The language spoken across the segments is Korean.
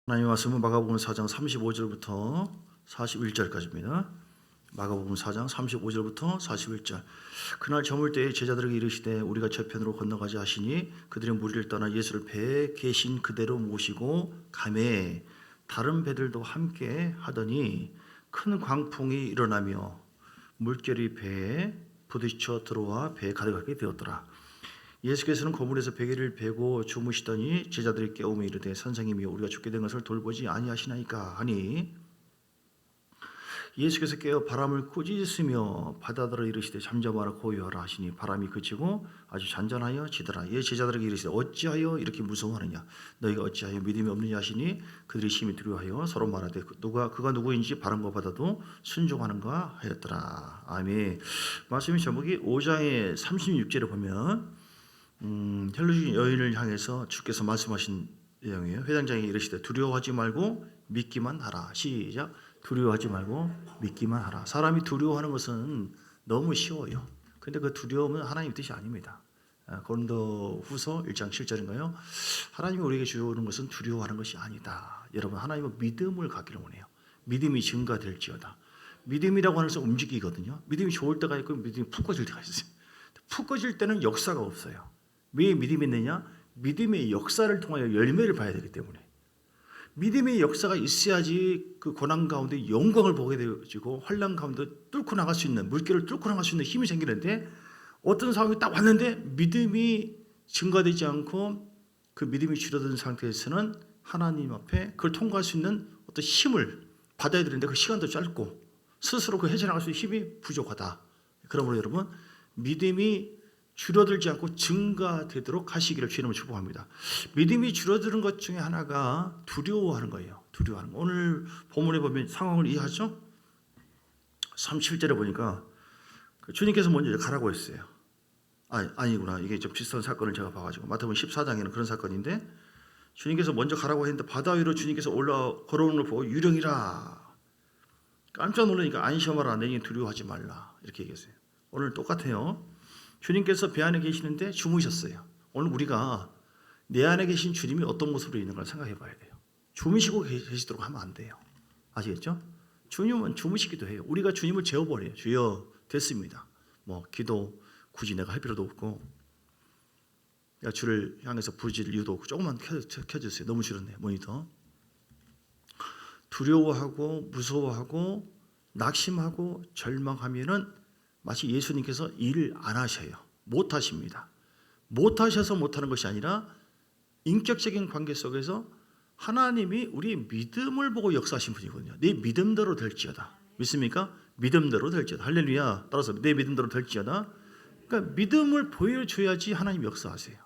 하나님 말씀은 마가복음 4장 35절부터 41절까지입니다. 마가복음 4장 35절부터 41절. 그날 저물 때에 제자들에게 이르시되 우리가 저편으로 건너가자 하시니 그들이 무리를 떠나 예수를 배에 계신 그대로 모시고 가매 다른 배들도 함께 하더니 큰 광풍이 일어나며 물결이 배에 부딪혀 들어와 배에 가득하게 되었더라. 예수께서는 거물에서 베개를 베고 주무시더니 제자들이 깨우며 이르되 선생님이 우리가 죽게 된 것을 돌보지 아니하시나이까 하니 예수께서 깨어 바람을 꾸짖으시며 바다들어 이르시되 잠잠하라 고요하라 하시니 바람이 그치고 아주 잔잔하여 지더라. 예 제자들에게 이르시되 어찌하여 이렇게 무서워하느냐 너희가 어찌하여 믿음이 없느냐 하시니 그들이 심히 두려워하여 서로 말하되 그가 누구인지 바람과 바다도 순종하는가 하였더라. 아멘. 말씀의 제목이 5장의 36절에 보면 헬루신 여인을 향해서 주께서 말씀하신 내용이에요. 회당장에 이르시되 두려워하지 말고 믿기만 하라. 시작. 두려워하지 말고 믿기만 하라. 사람이 두려워하는 것은 너무 쉬워요. 근데 그 두려움은 하나님의 뜻이 아닙니다. 고린도후서 1장 7절인가요? 하나님이 우리에게 주는 것은 두려워하는 것이 아니다. 여러분 하나님은 믿음을 갖기를 원해요. 믿음이 증가될지어다. 믿음이라고 하는 것은 움직이거든요. 믿음이 좋을 때가 있고 믿음이 푹 꺼질 때가 있어요. 푹 꺼질 때는 역사가 없어요. 왜 믿음이 있느냐? 믿음의 역사를 통하여 열매를 봐야 되기 때문에. 믿음의 역사가 있어야지 그 고난 가운데 영광을 보게 되어지고 환난 가운데 뚫고 나갈 수 있는 물결을 뚫고 나갈 수 있는 힘이 생기는데 어떤 상황이 딱 왔는데 믿음이 증가되지 않고 그 믿음이 줄어든 상태에서는 하나님 앞에 그걸 통과할 수 있는 어떤 힘을 받아야 되는데 그 시간도 짧고 스스로 그 헤쳐나갈 수 있는 힘이 부족하다. 그러므로 여러분 믿음이 줄어들지 않고 증가되도록 하시기를 주님을 축복합니다. 믿음이 줄어드는 것 중에 하나가 두려워하는 거예요. 두려워하는 거. 오늘 본문에 보면 상황을 이해하죠? 37절에 보니까 주님께서 먼저 가라고 했어요. 아니구나. 이게 좀 비슷한 사건을 제가 봐가지고 마태복음 14장에는 그런 사건인데 주님께서 먼저 가라고 했는데 바다 위로 주님께서 걸어오는 걸 보고 유령이라 깜짝 놀라니까 안심하라 내니 두려워하지 말라 이렇게 얘기했어요. 오늘 똑같아요. 주님께서 배 안에 계시는데 주무셨어요. 오늘 우리가 내 안에 계신 주님이 어떤 모습으로 있는 걸 생각해 봐야 돼요. 주무시고 계시도록 하면 안 돼요. 아시겠죠? 주님은 주무시기도 해요. 우리가 주님을 재워버려요. 주여 됐습니다. 기도 굳이 내가 할 필요도 없고 주를 향해서 부르질 이유도 없고 조금만 켜주세요. 너무 줄었네요. 모니터. 두려워하고 무서워하고 낙심하고 절망하면은 마치 예수님께서 일을 안 하셔요. 못 하십니다. 못 하셔서 못하는 것이 아니라 인격적인 관계 속에서 하나님이 우리의 믿음을 보고 역사하신 분이거든요. 내 믿음대로 될지어다. 믿습니까? 믿음대로 될지어다. 할렐루야. 따라서 내 믿음대로 될지어다. 그러니까 믿음을 보여줘야지 하나님이 역사하세요.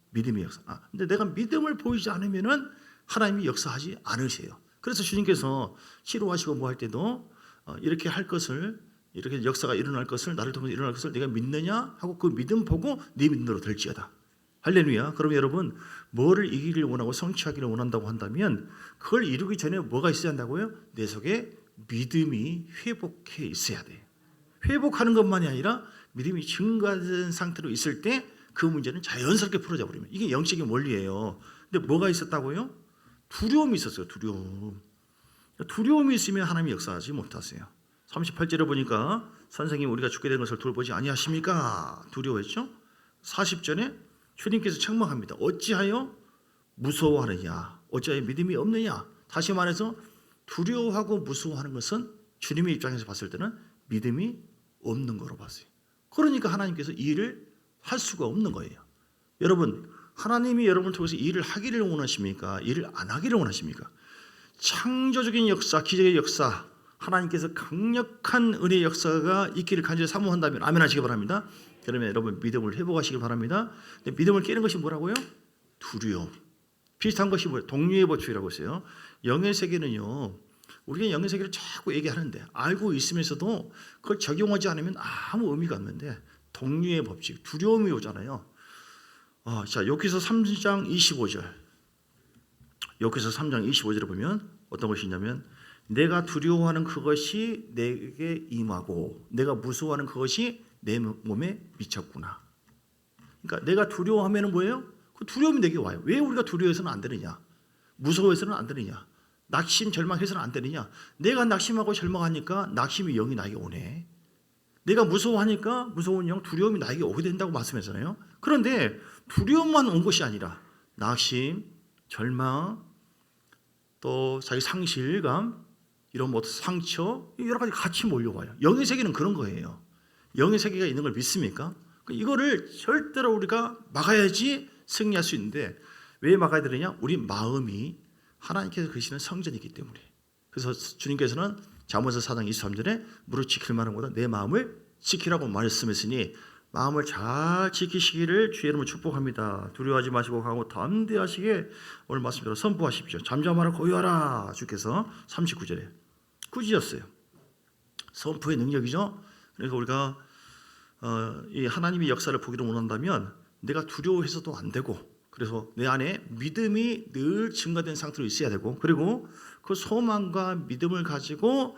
믿음이 역사. 근데 내가 믿음을 보이지 않으면은 하나님이 역사하지 않으세요. 그래서 주님께서 치료하시고 뭐 할 때도 이렇게 할 것을 이렇게 역사가 일어날 것을 나를 통해서 일어날 것을 내가 믿느냐 하고 그 믿음 보고 네 믿음대로 될지어다. 할렐루야. 그러면 여러분 뭐를 이기기를 원하고 성취하기를 원한다고 한다면 그걸 이루기 전에 뭐가 있어야 한다고요? 내 속에 믿음이 회복해 있어야 돼요. 회복하는 것만이 아니라 믿음이 증가된 상태로 있을 때 그 문제는 자연스럽게 풀어져 버립니다. 이게 영적인 원리예요. 근데 뭐가 있었다고요? 두려움이 있었어요. 두려움이 있으면 하나님이 역사하지 못하세요. 38절에 보니까 선생님 우리가 죽게 된 것을 돌보지 아니하십니까? 두려워했죠? 40절에 주님께서 책망합니다. 어찌하여 무서워하느냐? 어찌하여 믿음이 없느냐? 다시 말해서 두려워하고 무서워하는 것은 주님의 입장에서 봤을 때는 믿음이 없는 거로 봤어요. 그러니까 하나님께서 이 일을 할 수가 없는 거예요. 여러분 하나님이 여러분을 통해서 이 일을 하기를 원하십니까? 일을 안 하기를 원하십니까? 창조적인 역사, 기적의 역사 하나님께서 강력한 은혜의 역사가 있기를 간절히 사모한다면 아멘 하시기 바랍니다. 그러면 여러분 믿음을 회복하시기 바랍니다. 근데 믿음을 깨는 것이 뭐라고요? 두려움. 비슷한 것이 뭐예요? 동류의 법칙이라고 했어요. 영의 세계는요. 우리가 영의 세계를 자꾸 얘기하는데 알고 있으면서도 그걸 적용하지 않으면 아무 의미가 없는데 동류의 법칙, 두려움이 오잖아요. 자, 여기서 3장 25절. 여기서 3장 25절을 보면 어떤 것이 있냐면 내가 두려워하는 그것이 내게 임하고 내가 무서워하는 그것이 내 몸에 미쳤구나. 그러니까 내가 두려워하면 뭐예요? 그 두려움이 내게 와요. 왜 우리가 두려워해서는 안 되느냐? 무서워해서는 안 되느냐? 낙심 절망해서는 안 되느냐? 내가 낙심하고 절망하니까 낙심의 영이 나에게 오네. 내가 무서워하니까 무서운 영, 두려움이 나에게 오게 된다고 말씀했잖아요. 그런데 두려움만 온 것이 아니라 낙심, 절망, 또 자기 상실감, 이런 뭐 상처, 여러 가지 같이 몰려와요. 영의 세계는 그런 거예요. 영의 세계가 있는 걸 믿습니까? 이거를 절대로 우리가 막아야지 승리할 수 있는데 왜 막아야 되느냐? 우리 마음이 하나님께서 계시는 성전이기 때문에. 그래서 주님께서는 잠언서 4장 23절에 무릇 지킬 만한 것보다 내 마음을 지키라고 말씀했으니 마음을 잘 지키시기를 주의 이름으로 축복합니다. 두려워하지 마시고 강하고 담대하시게 오늘 말씀대로 선포하십시오. 잠잠하라 고요하라. 주께서 39절에 꾸짖었어요. 선포의 능력이죠. 그러니까 우리가 이 하나님의 역사를 보기를 원한다면 내가 두려워해서도 안 되고, 그래서 내 안에 믿음이 늘 증가된 상태로 있어야 되고, 그리고 그 소망과 믿음을 가지고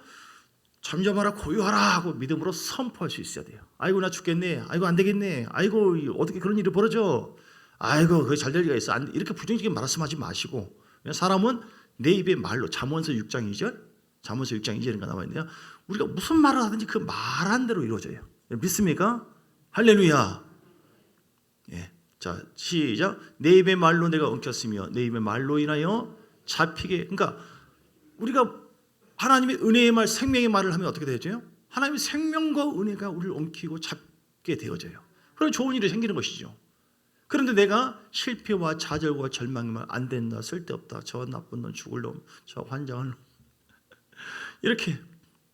잠잠하라 고요하라 하고 믿음으로 선포할 수 있어야 돼요. 아이고 나 죽겠네. 아이고 안 되겠네. 아이고 어떻게 그런 일이 벌어져. 아이고 그게 잘 될 리가 있어. 이렇게 부정적인 말씀하지 마시고, 사람은 내 입의 말로, 잠언서 6장 2절, 잠언서 6장 2절인가 나와 있네요. 우리가 무슨 말을 하든지 그 말한 대로 이루어져요. 믿습니까? 할렐루야. 예. 자, 시작. 내 입의 말로 내가 엉켰으며 내 입의 말로 인하여 잡히게. 그러니까 우리가 하나님의 은혜의 말, 생명의 말을 하면 어떻게 되죠? 하나님의 생명과 은혜가 우리를 엉키고 잡게 되어져요. 그럼 좋은 일이 생기는 것이죠. 그런데 내가 실패와 좌절과 절망의 말, 안 된다, 쓸데없다, 저 나쁜 놈, 죽을 놈, 저 환장할 놈, 이렇게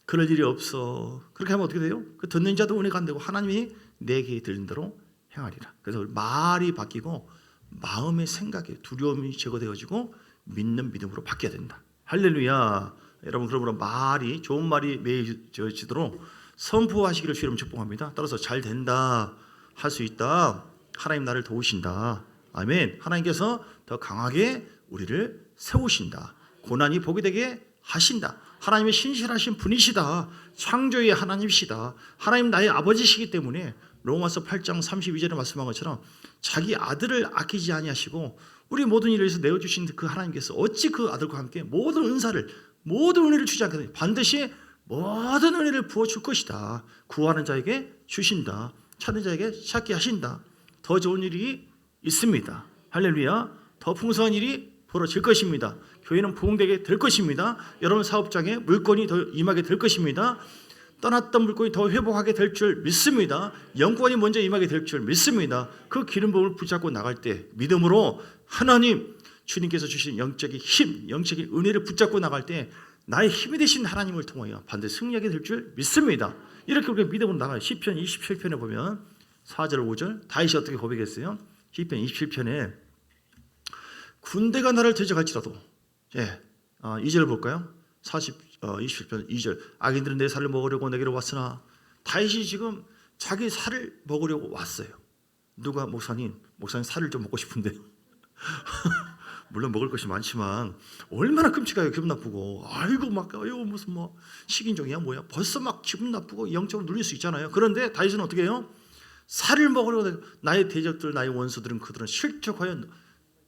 그럴 일이 없어. 그렇게 하면 어떻게 돼요? 그 듣는 자도 은혜가 안 되고 하나님이 내게 들린 대로 행하리라. 그래서 말이 바뀌고 마음의 생각에 두려움이 제거되어지고 믿는 믿음으로 바뀌어야 된다. 할렐루야. 여러분, 그러므로 말이, 좋은 말이 맺어지도록 선포하시기를 주님 축복합니다. 따라서 잘 된다, 할 수 있다, 하나님 나를 도우신다. 아멘. 하나님께서 더 강하게 우리를 세우신다. 고난이 복이 되게 하신다. 하나님의 신실하신 분이시다. 창조의 하나님이시다. 하나님 나의 아버지시기 때문에 로마서 8장 32절에 말씀한 것처럼 자기 아들을 아끼지 아니하시고 우리 모든 일을 위해서 내어주신 그 하나님께서 어찌 그 아들과 함께 모든 은사를, 모든 은혜를 주지 않겠느냐. 반드시 모든 은혜를 부어줄 것이다. 구하는 자에게 주신다. 찾는 자에게 찾게 하신다. 더 좋은 일이 있습니다. 할렐루야. 더 풍성한 일이 벌어질 것입니다. 교회는 부흥되게 될 것입니다. 여러분 사업장에 물건이 더 임하게 될 것입니다. 떠났던 물건이 더 회복하게 될 줄 믿습니다. 영권이 먼저 임하게 될 줄 믿습니다. 그 기름 부음을 붙잡고 나갈 때 믿음으로 하나님, 주님께서 주신 영적인 힘, 영적인 은혜를 붙잡고 나갈 때 나의 힘이 되신 하나님을 통하여 반드시 승리하게 될 줄 믿습니다. 이렇게 우리가 믿음으로 나가요. 시편 27편에 보면 4절 5절 다윗이 어떻게 고백했어요? 시편 27편에 군대가 나를 대적할지라도, 2절 볼까요? 27편 2절 악인들은 내 살을 먹으려고 내게로 왔으나, 다윗이 지금 자기 살을 먹으려고 왔어요. 누가 목사님 살을 좀 먹고 싶은데 물론 먹을 것이 많지만 얼마나 끔찍해요. 기분 나쁘고, 아이고 무슨 뭐 식인종이야 뭐야, 벌써 막 기분 나쁘고 영적으로 눌릴 수 있잖아요. 그런데 다윗은 어떻게 해요? 살을 먹으려고, 나의 대적들, 나의 원수들은 그들은 실족하여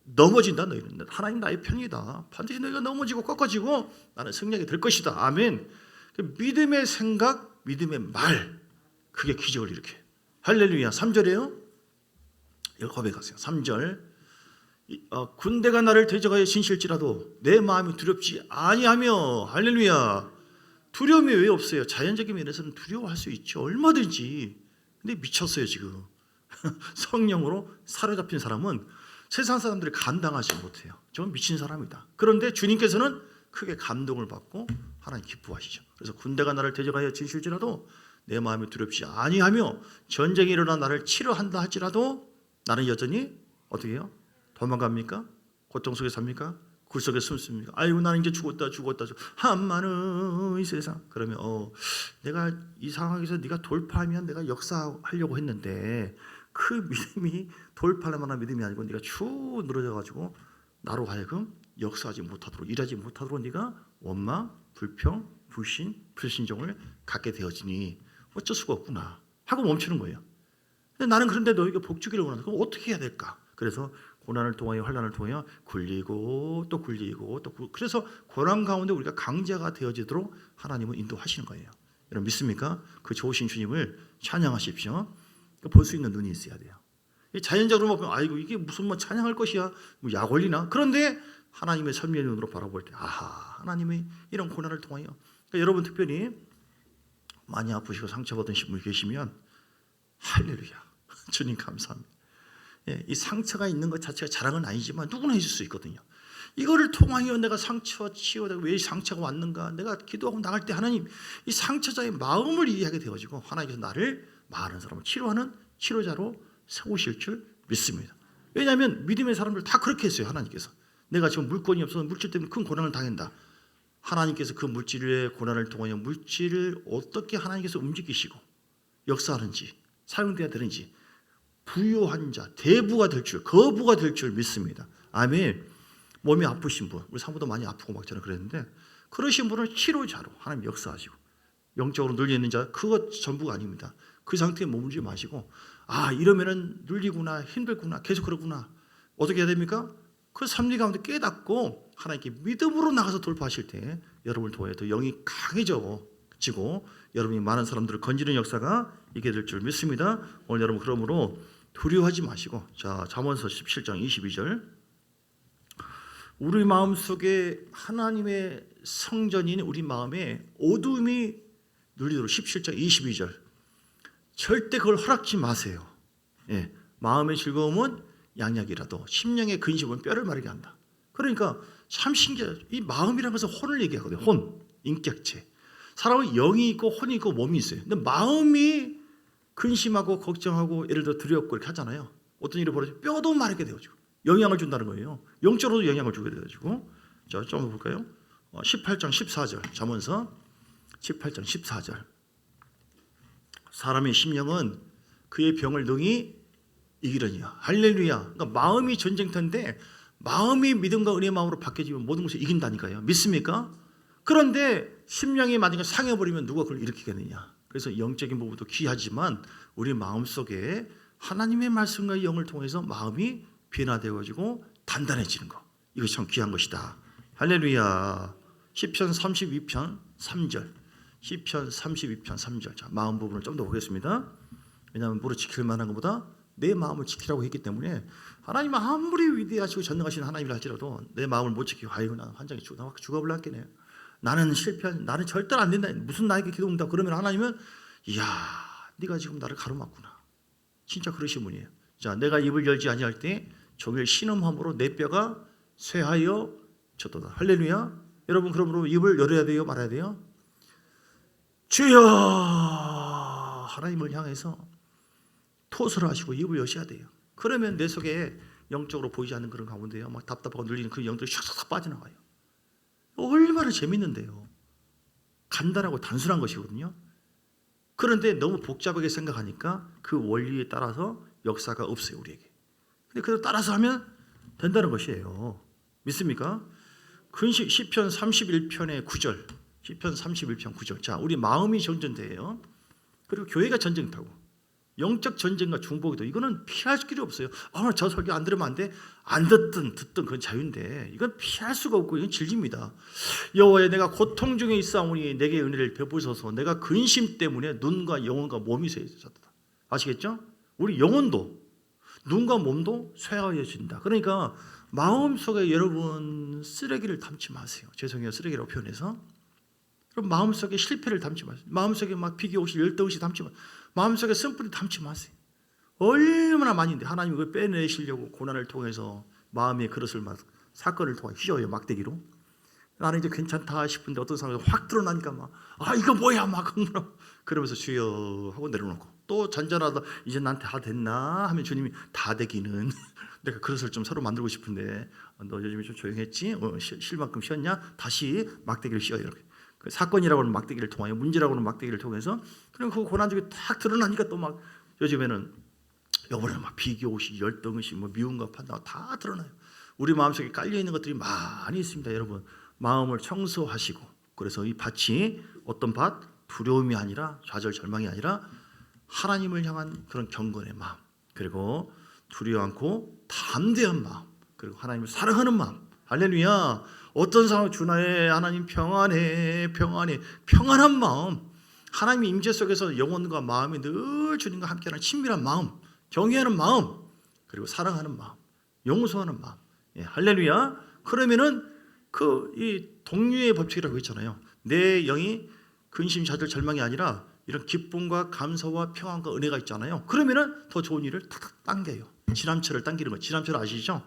넘어진다. 너희는 하나님 나의 편이다. 반드시 너희가 넘어지고 꺾어지고 나는 승리하게 될 것이다. 아멘. 믿음의 생각, 믿음의 말, 그게 기적을 일으켜요. 할렐루야. 3절이에요. 이거 고백하세요. 3절. 군대가 나를 대적하여 진실지라도 내 마음이 두렵지 아니하며. 할렐루야. 두려움이 왜 없어요? 자연적인 면에서는 두려워할 수 있죠. 얼마든지. 근데 미쳤어요 지금. 성령으로 사로잡힌 사람은 세상 사람들이 감당하지 못해요. 저건 미친 사람이다. 그런데 주님께서는 크게 감동을 받고 하나님 기뻐하시죠. 그래서 군대가 나를 대적하여 진실지라도 내 마음이 두렵지 아니하며 전쟁이 일어나 나를 치료한다 할지라도 나는 여전히 어떻게 해요? 도망갑니까? 고통 속에 삽니까? 굴 속에 숨습니까? 아이고 나는 이제 죽었다. 한마는 이 세상. 그러면 내가 이 상황에서 네가 돌파하면 내가 역사하려고 했는데 그 믿음이 돌파할 만한 믿음이 아니고 네가 축 늘어져가지고 나로 하여금 역사하지 못하도록, 일하지 못하도록 네가 원망, 불평, 불신, 불신종을 갖게 되어지니 어쩔 수가 없구나 하고 멈추는 거예요. 근데 나는 그런데 너에게 복 주기를 원한다. 그럼 어떻게 해야 될까? 그래서 고난을 통하여 환난을 통하여 굴리고 또 굴리고 그래서 고난 가운데 우리가 강자가 되어지도록 하나님은 인도하시는 거예요. 여러분 믿습니까? 그 좋으신 주님을 찬양하십시오. 볼 수 있는 눈이 있어야 돼요. 자연적으로 보면 아이고 이게 무슨 뭐 찬양할 것이야 뭐 약 올리나? 그런데 하나님의 선미의 눈으로 바라볼 때 아하 하나님의 이런 고난을 통하여 그러니까 여러분 특별히 많이 아프시고 상처받은 분이 계시면 할렐루야 주님 감사합니다. 이 상처가 있는 것 자체가 자랑은 아니지만 누구나 있을 수 있거든요. 이거를 통하여 내가 상처 치유되고 왜 상처가 왔는가 내가 기도하고 나갈 때 하나님 이 상처자의 마음을 이해하게 되어지고 하나님께서 나를 많은 사람을 치료하는 치료자로 세우실 줄 믿습니다. 왜냐하면 믿음의 사람들 다 그렇게 했어요. 하나님께서 내가 지금 물건이 없어서 물질 때문에 큰 고난을 당한다. 하나님께서 그 물질의 고난을 통하여 물질을 어떻게 하나님께서 움직이시고 역사하는지 사용돼야 되는지 부유한 자, 대부가 될 줄, 거부가 될 줄 믿습니다. 아멘. 몸이 아프신 분, 우리 사모도 많이 아프고 막 저는 그랬는데 그러신 분을 치료자로 하나님 역사하시고 영적으로 눌려 있는 자, 그것 전부가 아닙니다. 그 상태에 머물지 마시고 아 이러면은 눌리구나 힘들구나 계속 그러구나 어떻게 해야 됩니까? 그 섭리 가운데 깨닫고 하나님께 믿음으로 나가서 돌파하실 때 여러분을 통해 더 영이 강해지고 여러분이 많은 사람들을 건지는 역사가 있게 될 줄 믿습니다. 오늘 여러분 그러므로 두려워하지 마시고 자 잠언서 17장 22절 우리 마음속에 하나님의 성전인 우리 마음에 어둠이 눌리도록 17장 22절 절대 그걸 허락지 마세요. 마음의 즐거움은 양약이라도 심령의 근심은 뼈를 마르게 한다. 그러니까 참 신기해요. 이 마음이라는 것은 혼을 얘기하거든요. 혼, 인격체. 사람은 영이 있고 혼이 있고 몸이 있어요. 근데 마음이 근심하고 걱정하고 예를 들어 두렵고 이렇게 하잖아요. 어떤 일이 벌어지면 뼈도 마르게 되어지고 영향을 준다는 거예요. 영적으로도 영향을 주게 되어지고 자, 좀 볼까요? 18장 14절 잠언서 18장 14절 사람의 심령은 그의 병을 능히 이기려니와 할렐루야. 그러니까 마음이 전쟁터인데 마음이 믿음과 은혜의 마음으로 바뀌어지면 모든 것을 이긴다니까요. 믿습니까? 그런데 심령이 만약에 상해버리면 누가 그걸 일으키겠느냐. 그래서 영적인 부분도 귀하지만 우리 마음속에 하나님의 말씀과 영을 통해서 마음이 변화되어지고 단단해지는 것 이것이 참 귀한 것이다. 할렐루야. 시편 32편 3절 시편 32편 3절 자, 마음 부분을 좀 더 보겠습니다. 왜냐하면 무릇 지킬 만한 것보다 내 마음을 지키라고 했기 때문에 하나님은 아무리 위대하시고 전능하신 하나님이라 할지라도 내 마음을 못 지키고 아이고 나 환장에 죽어버렸겠네. 나는 실패한 나는 절대로 안 된다. 무슨 나에게 기도한다 그러면 하나님은 이야 네가 지금 나를 가로막구나. 진짜 그러신 분이에요. 자 내가 입을 열지 아니할 때 종일 신음함으로 내 뼈가 쇠하여 졌도다. 할렐루야. 여러분 그러므로 입을 열어야 돼요 말아야 돼요? 주여 하나님을 향해서 토설을 하시고 입을 여셔야 돼요. 그러면 내 속에 영적으로 보이지 않는 그런 가운데요 막 답답하고 눌리는 그 영들이 샥샥 빠져나가요. 얼마나 재밌는데요. 간단하고 단순한 것이거든요. 그런데 너무 복잡하게 생각하니까 그 원리에 따라서 역사가 없어요 우리에게. 근데 그대로 따라서 하면 된다는 것이에요. 믿습니까? 근식 시편 31편의 9절 시편 31편 9절 자 우리 마음이 전쟁터예요. 그리고 교회가 전쟁터고 영적 전쟁과 중복이다. 이거는 피할 길이 없어요. 저 설교 안 들으면 안 돼. 안 듣든 그건 자유인데 이건 피할 수가 없고 이건 진리입니다. 여호와여 내가 고통 중에 있사오니 내게 은혜를 베푸소서. 내가 근심 때문에 눈과 영혼과 몸이 쇠해졌다. 아시겠죠? 우리 영혼도 눈과 몸도 쇠하여진다. 그러니까 마음속에 여러분 쓰레기를 담지 마세요. 죄송해요. 쓰레기라고 표현해서. 그럼 마음속에 실패를 담지 마세요. 마음속에 막 비교없이 열등없이 담지 마세요. 마음속에 쓴뿌리 담지 마세요. 얼마나 많이인데 하나님이 그걸 빼내시려고 고난을 통해서 마음의 그릇을 막 사건을 통해 휘저어요 막대기로. 나는 이제 괜찮다 싶은데 어떤 사람이 확 드러나니까 막 이거 뭐야 막 그러면서 주여 하고 내려놓고 또 잔잔하다 이제 나한테 다 됐나 하면 주님이 다 되기는 내가 그릇을 좀 새로 만들고 싶은데 너 요즘에 좀 조용했지? 쉴 만큼 쉬었냐? 다시 막대기를 씌워요 이렇게. 그 사건이라고 하는 막대기를 통하여 문제라고 하는 막대기를 통해서 그럼 그 고난 중에 딱 드러나니까 또 막 요즘에는 여보는 막 비교의식, 열등의식, 뭐 미움과 판단 다 드러나요. 우리 마음속에 깔려 있는 것들이 많이 있습니다, 여러분. 마음을 청소하시고 그래서 이 밭이 어떤 밭? 두려움이 아니라 좌절, 절망이 아니라 하나님을 향한 그런 경건의 마음 그리고 두려워 않고 담대한 마음, 그리고 하나님을 사랑하는 마음. 할렐루야. 어떤 사람 주나의 하나님 평안한 마음, 하나님의 임재 속에서 영혼과 마음이 늘 주님과 함께하는 친밀한 마음, 경외하는 마음, 그리고 사랑하는 마음, 용서하는 마음. 할렐루야. 그러면은 이 동류의 법칙이라고 했잖아요. 내 영이 근심, 좌절, 절망이 아니라 이런 기쁨과 감사와 평안과 은혜가 있잖아요. 그러면은 더 좋은 일을 탁탁 당겨요. 지남철을 당기는 거. 지남철 아시죠?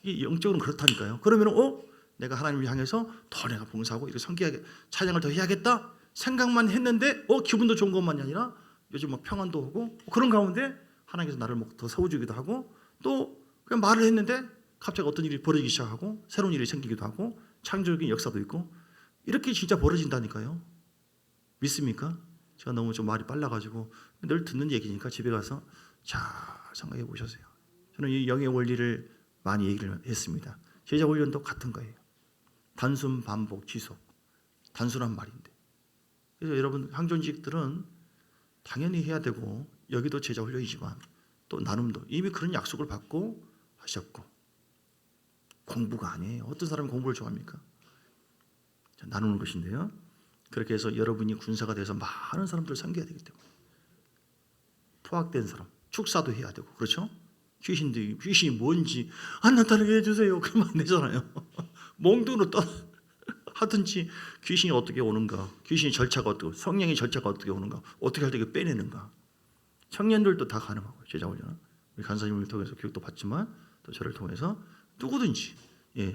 이 영적으로는 그렇다니까요. 그러면은 내가 하나님을 향해서 더 내가 봉사하고 이렇게 섬기하게 찬양을 더 해야겠다 생각만 했는데 기분도 좋은 것만이 아니라 요즘 막 평안도 오고 그런 가운데 하나님께서 나를 더 세워주기도 하고 또 그냥 말을 했는데 갑자기 어떤 일이 벌어지기 시작하고 새로운 일이 생기기도 하고 창조적인 역사도 있고 이렇게 진짜 벌어진다니까요. 믿습니까? 제가 너무 좀 말이 빨라가지고 늘 듣는 얘기니까 집에 가서 잘 생각해 보셨어요. 저는 이 영의 원리를 많이 얘기를 했습니다. 제자 훈련도 같은 거예요. 단순 반복 지속, 단순한 말인데. 그래서 여러분 항존직들은 당연히 해야 되고 여기도 제자 훈련이지만 또 나눔도 이미 그런 약속을 받고 하셨고 공부가 아니에요. 어떤 사람이 공부를 좋아합니까? 나누는 것인데요. 그렇게 해서 여러분이 군사가 돼서 많은 사람들을 섬겨야 되기 때문에 포악된 사람, 축사도 해야 되고 그렇죠? 귀신이 뭔지 안 나타나게 해주세요. 그러면 안 되잖아요. 몽둥이로 하든지 귀신이 어떻게 오는가, 귀신이 절차가 어떻고 성령의 절차가 어떻게 오는가, 어떻게 할 때 빼내는가. 청년들도 다 가능하고요. 제자훈련 우리 간사님을 통해서 교육도 받지만 또 저를 통해서 누구든지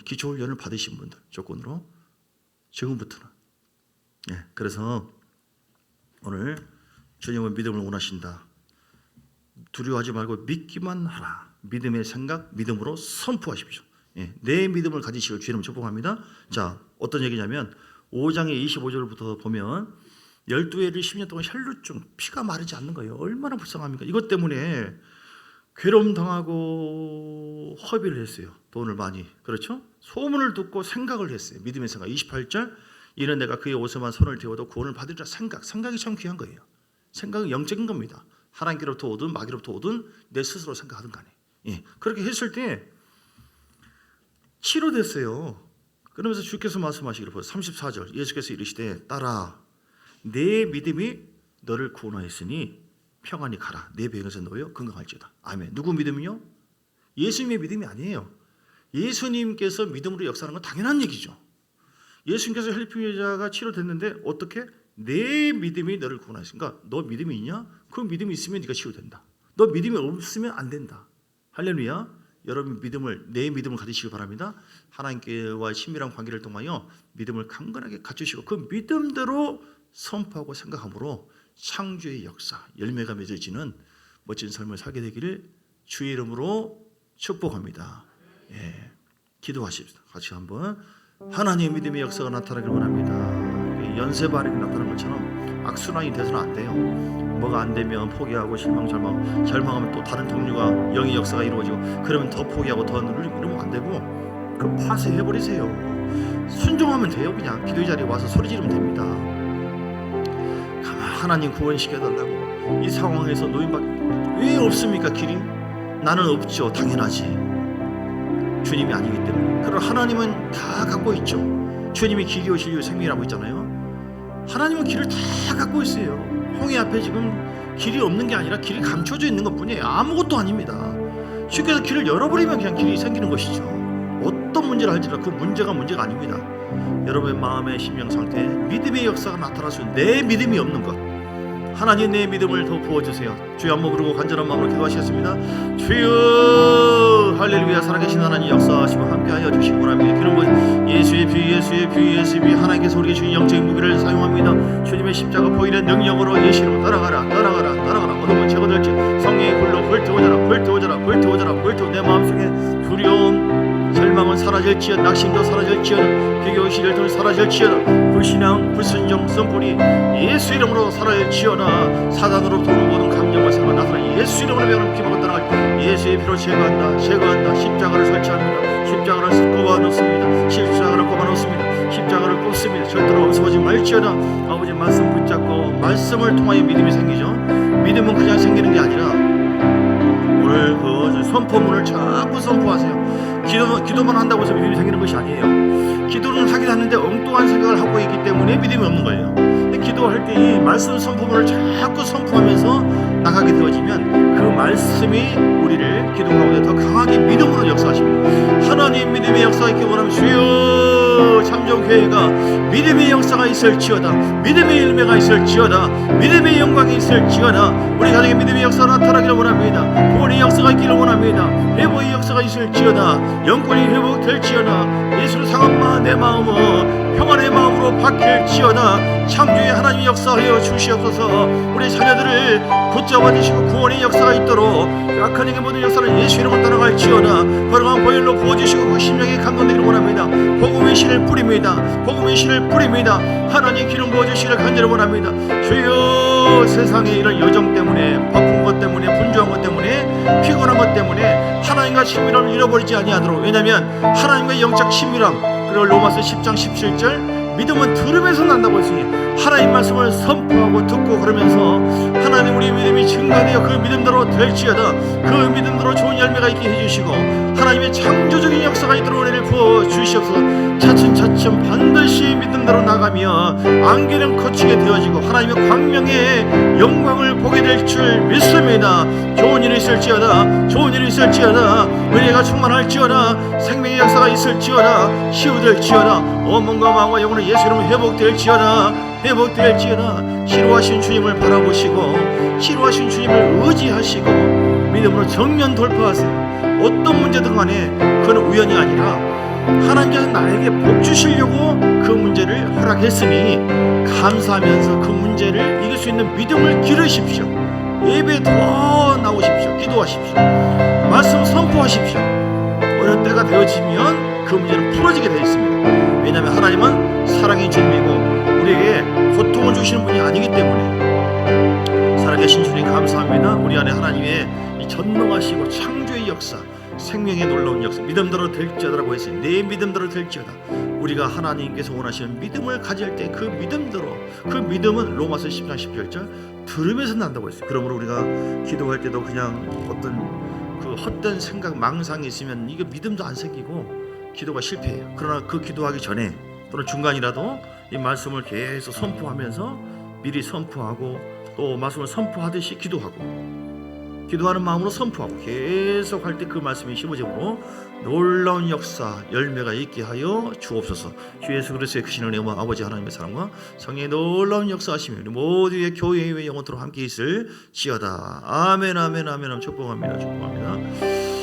기초훈련을 받으신 분들 조건으로 지금부터는 그래서 오늘 주님은 믿음을 원하신다. 두려워하지 말고 믿기만 하라. 믿음의 생각, 믿음으로 선포하십시오. 내 믿음을 가지시길 주님 축복합니다. 자, 어떤 얘기냐면 5장의 25절부터 보면 12회를 10년 동안 혈루증, 피가 마르지 않는 거예요. 얼마나 불쌍합니까? 이것 때문에 괴로움 당하고 허비를 했어요. 돈을 많이. 그렇죠? 소문을 듣고 생각을 했어요. 믿음의 생각. 28절 이는 내가 그의 옷에만 손을 대어도 구원을 받으리라. 생각이 참 귀한 거예요. 생각은 영적인 겁니다. 하나님께로부터 오든 마귀로부터 오든 내 스스로 생각하든 간에 그렇게 했을 때 치료됐어요. 그러면서 주께서 말씀하시기를 보세요. 34절 예수께서 이르시되 딸아 내 믿음이 너를 구원하였으니 평안히 가라. 내 병에서 놓여 건강할지어다. 아멘. 누구 믿음이요? 예수님의 믿음이 아니에요. 예수님께서 믿음으로 역사하는 건 당연한 얘기죠. 예수님께서 혈루증자가 치료됐는데 어떻게? 내 믿음이 너를 구원하였으니까 너 믿음이 있냐? 그 믿음이 있으면 네가 치유된다. 너 믿음이 없으면 안 된다. 할렐루야. 여러분 내 믿음을 가지시기 바랍니다. 하나님께와의 친밀한 관계를 통하여 믿음을 강건하게 갖추시고 그 믿음대로 선포하고 생각함으로 창조의 역사, 열매가 맺어지는 멋진 삶을 살게 되기를 주의 이름으로 축복합니다. 기도하십시다. 같이 한번 하나님의 믿음의 역사가 나타나길 원합니다. 연쇄발행이 나타나는 것처럼 악순환이 돼서는 안 돼요. 뭐가 안 되면 포기하고 절망하면 또 다른 동료가 영의 역사가 이루어지고 그러면 더 포기하고 더 누르고 이러면 안 되고 그 파쇄해버리세요. 순종하면 돼요. 그냥 기도의 자리에 와서 소리 지르면 됩니다. 하나님 구원시켜달라고 이 상황에서 노인밖에 왜 없습니까? 길이? 나는 없죠. 당연하지. 주님이 아니기 때문에. 그러나 하나님은 다 갖고 있죠. 주님이 길이요 진리요 생명이라고 했잖아요. 하나님은 길을 다 갖고 있어요. 홍해 앞에 지금 길이 없는 게 아니라 길이 감춰져 있는 것뿐이에요. 아무것도 아닙니다. 주께서 길을 열어버리면 그냥 길이 생기는 것이죠. 어떤 문제를 할지라도 그 문제가 아닙니다. 여러분의 마음의 심령 상태에 믿음의 역사가 나타날 수 있는 내 믿음이 없는 것, 하나님 내 믿음을 더 부어주세요. 주여 한번 부르고 간절한 마음으로 기도하시겠습니다. 주여 할렐루야. 살아계신 하나님 역사하시고 함께하여 주시기 바랍니다. 기름 예수의 피 하나님께서 우리에게 주신 영적인 무기를 사용합니다. 주님의 십자가 보이는 능력으로 예수로 따라가라. 어느 번 제거될지 성령의 불로 불태워져라. 내 마음속에 두려움 절망은 사라질지어다. 낙심도 사라질지어다. 비교 시절도 사라질지어다. 불신앙 불순종 썸뿌리 예수 이름으로 사라질지어다. 사단으로부터 오는 모든 감정과 생각은 나타나 예수 이름으로 병을 피하고 따라갈 예수의 피로 제거한다. 십자가를 설치합니다. 십자가를 꼽아 놓습니다. 십자가를 꼽습니다. 절대로 없어지지 말지어다. 아버지 말씀 붙잡고 말씀을 통하여 믿음이 생기죠. 믿음은 그냥 생기는 게 아니라 오늘 그 선포문을 자꾸 선포하세요. 기도만 한다고 해서 믿음이 생기는 것이 아니에요. 기도는 하긴 하는데 엉뚱한 생각을 하고 있기 때문에 믿음이 없는 거예요. 근데 기도할 때 이 말씀 선포문을 자꾸 선포하면서 나가게 되어지면 그 말씀이 우리를 기도 가운데 더 강하게 믿음으로 역사하십니다. 하나님 믿음의 역사가 있기 원하면 주여 참정교회가 믿음의 역사가 있을지어다, 믿음의 열매가 있을지어다, 믿음의 영광이 있을지어다, 우리 가정에 믿음의 역사가 나타나기를 원합니다. 구원의 역사가 있기를 원합니다. 회복의 역사가 있을지어다, 영권이 회복될지어다, 예수를 상한 내 마음은 평안의 마음으로 바뀔지어다. 창조의 하나님의 역사하여 주시옵소서. 우리 자녀들을 붙잡아 주시고 구원의 역사가 있도록 약한 영의 모든 역사를 예수 이름으로 따라갈지어다. 거룩한 보혈로 부어주시고 그 심령에 감동되기를 원합니다. 복음의 씨를 뿌립니다. 복음의 씨를 뿌립니다. 하나님 기름 부어주시기를 간절히 원합니다. 주여 세상에 이런 여정 때문에, 바쁜 것 때문에, 분주한 것 때문에, 피곤한 것 때문에 하나님과 친밀함을 잃어버리지 아니하도록. 왜냐하면 하나님과 영적 친밀함, 그리고 로마서 10장 17절 믿음은 들음에서 난다고 했으니 하나님 말씀을 선포하고 듣고 그러면서 하나님 우리 믿음이 증가되어 그 믿음대로 될지어다. 그 믿음대로 좋은 열매가 있게 해주시고 하나님의 창조적인 역사가 있도록 은혜를 부어주시옵소서. 차츰차츰 반드시 믿음대로 나가며 안개는 거치게 되어지고 하나님의 광명의 영광을 보게 될 줄 믿습니다. 좋은 일이 있을지어다, 좋은 일이 있을지어다, 은혜가 충만할지어다, 생명의 역사가 있을지어다, 치유될지어다, 몸과 마음과 영혼의 예수 이름으로 회복될지어다, 회복될지어다. 치료하신 주님을 바라보시고 치료하신 주님을 의지하시고 믿음으로 정면 돌파하세요. 어떤 문제든 간에 그건 우연이 아니라 하나님께서 나에게 복 주시려고 그 문제를 허락했으니 감사하면서 그 문제를 이길 수 있는 믿음을 기르십시오. 예배에 더 나오십시오. 기도하십시오. 말씀 선포하십시오. 어느 때가 되어지면 그 문제는 풀어지게 되어 있습니다. 왜냐하면 하나님은 사랑의 주님이고 우리에게 고통을 주시는 분이 아니기 때문에. 살아계신 주님 감사합니다. 우리 안에 하나님의 이 전능하시고 창조의 역사, 생명의 놀라운 역사, 믿음대로 될지어다라고 했어요. 내 믿음대로 될지어다. 우리가 하나님께서 원하시는 믿음을 가질 때 그 믿음대로, 그 믿음은 로마서 10장 17절 들으면서 난다고 했어요. 그러므로 우리가 기도할 때도 그냥 어떤 그 헛된 생각, 망상이 있으면 이게 믿음도 안 생기고 기도가 실패해요. 그러나 그 기도하기 전에 또는 중간이라도 이 말씀을 계속 선포하면서 미리 선포하고 또 말씀을 선포하듯이 기도하는 마음으로 선포하고 계속 할 때 그 말씀이 심어짐으로 놀라운 역사, 열매가 있게 하여 주옵소서. 주 예수 그리스도의 크신 은혜와 아버지 하나님의 사랑과 성령의 놀라운 역사하심이 우리 모두의 교회의 영원토록 함께 있을지어다. 아멘 아멘 아멘. 축복합니다. 축복합니다.